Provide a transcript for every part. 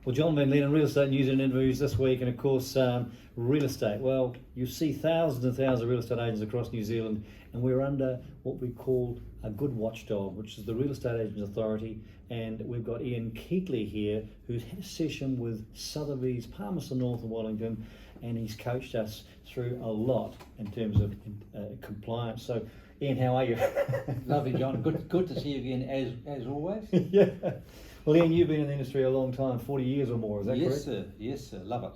Well, John Van Lienen, Real Estate News and Interviews this week, and of course, real estate. Well, you see thousands and thousands of real estate agents across New Zealand, and we're under what we call a good watchdog, which is the Real Estate Agents Authority. And we've got Keightley here, who's had a session with Sotheby's, Palmerston North and Wellington, and he's coached us through a lot in terms of compliance. So, Ian, how are you? Lovely, John. Good to see you again, as always. Yeah. Well, Ian, you've been in the industry a long time, 40 years or more, is that correct? Yes, sir. Yes, sir. Love it.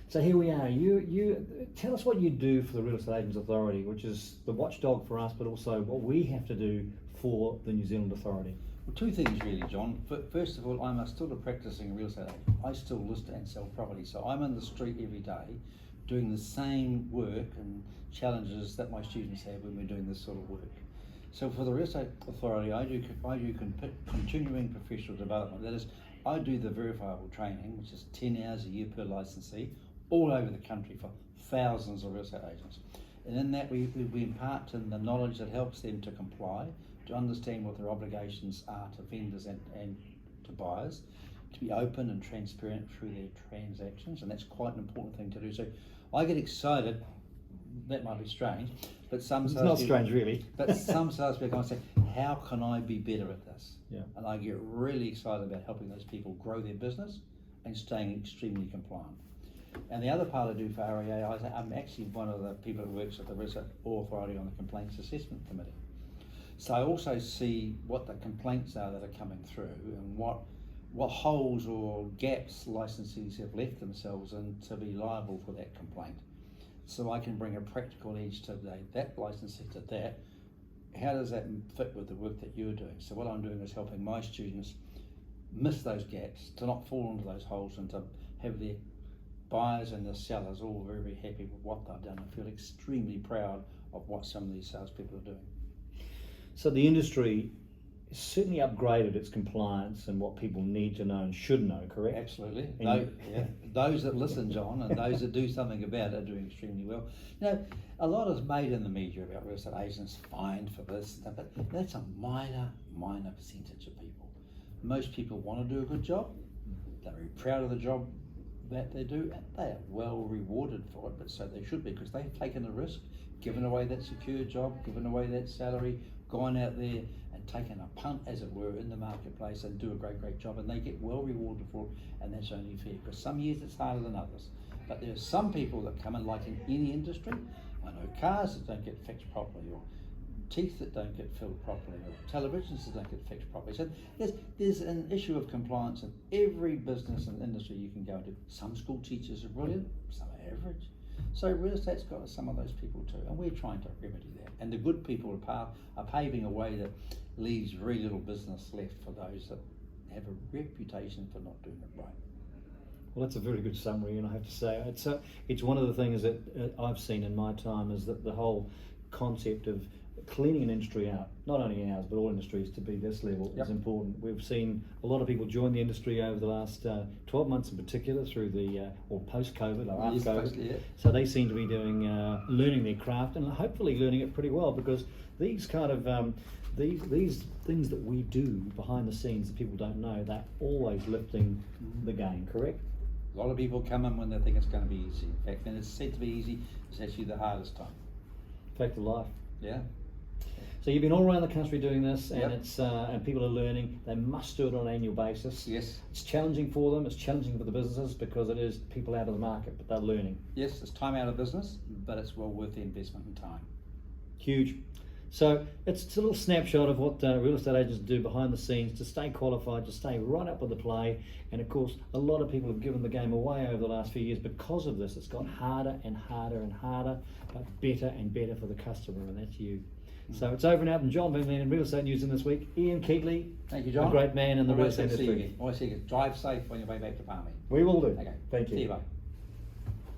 So here we are. You tell us what you do for the Real Estate Agents Authority, which is the watchdog for us, but also what we have to do for the New Zealand Authority. Well, two things really, John. First of all, I'm still a practicing real estate agent. I still list and sell property, so I'm in the street every day doing the same work and challenges that my students have when we're doing this sort of work. So for the Real Estate Authority, I do continuing professional development. That is, I do the verifiable training, which is 10 hours a year per licensee, all over the country for thousands of real estate agents. And in that, we impart in the knowledge that helps them to comply, to understand what their obligations are to vendors and to buyers, to be open and transparent through their transactions, and that's quite an important thing to do. So I get excited. That might be strange, but it's not strange really. But some salespeople say, how can I be better at this? Yeah. And I get really excited about helping those people grow their business and staying extremely compliant. And the other part I do for REA, I'm actually one of the people that works at the Real Estate Authority on the Complaints Assessment Committee. So I also see what the complaints are that are coming through and what holes or gaps licensees have left themselves in to be liable for that complaint. So I can bring a practical edge to that licensee to that. How does that fit with the work that you're doing? So what I'm doing is helping my students miss those gaps, to not fall into those holes, and to have their buyers and the sellers all very, very happy with what they've done and feel extremely proud of what some of these salespeople are doing. So the industry certainly upgraded its compliance and what people need to know and should know, correct? Absolutely. Those that listen, John, and those that do something about it are doing extremely well. You know, a lot is made in the media about real estate agents fined for this, but that's a minor percentage of people. Most people want to do a good job. They're very proud of the job that they do, and they are well rewarded for it, but so they should be, because they've taken a risk, given away that secure job, given away that salary, gone out there and taken a punt, as it were, in the marketplace and do a great job, and they get well rewarded for it, and that's only fair, because some years it's harder than others. But there are some people that come in, like in any industry. I know cars that don't get fixed properly, or teeth that don't get filled properly, or televisions that don't get fixed properly. So there's an issue of compliance in every business and industry you can go into. Some school teachers are brilliant, some are average. So real estate's got some of those people too, and we're trying to remedy that. And the good people are paving a way that leaves very little business left for those that have a reputation for not doing it right. Well, that's a very good summary, and I have to say, it's one of the things that I've seen in my time, is that the whole concept of cleaning an industry out, not only ours but all industries, to be this level is important. We've seen a lot of people join the industry over the last 12 months in particular, through the or post-COVID or after COVID. So they seem to be doing learning their craft, and hopefully learning it pretty well, because these kind of these things that we do behind the scenes that people don't know, they're always lifting the game, correct? A lot of people come in when they think it's going to be easy. In fact, when it's said to be easy, it's actually the hardest time. Fact of life. Yeah. So you've been all around the country doing this, and it's and people are learning. They must do it on an annual basis. Yes. It's challenging for them. It's challenging for the businesses, because it is people out of the market, but they're learning. Yes, it's time out of business, but it's well worth the investment in time. Huge. So it's a little snapshot of what real estate agents do behind the scenes to stay qualified, to stay right up with the play. And of course, a lot of people have given the game away over the last few years because of this. It's got harder and harder and harder, but better and better for the customer, and that's you. So it's over and out from John Van Lienen, Real Estate News in this week. Ian Keightley, thank you, John. A great man in the real estate industry. Always see you. Drive safe on your way back to Palmy. We will do. Okay. Thank you. See you, bye.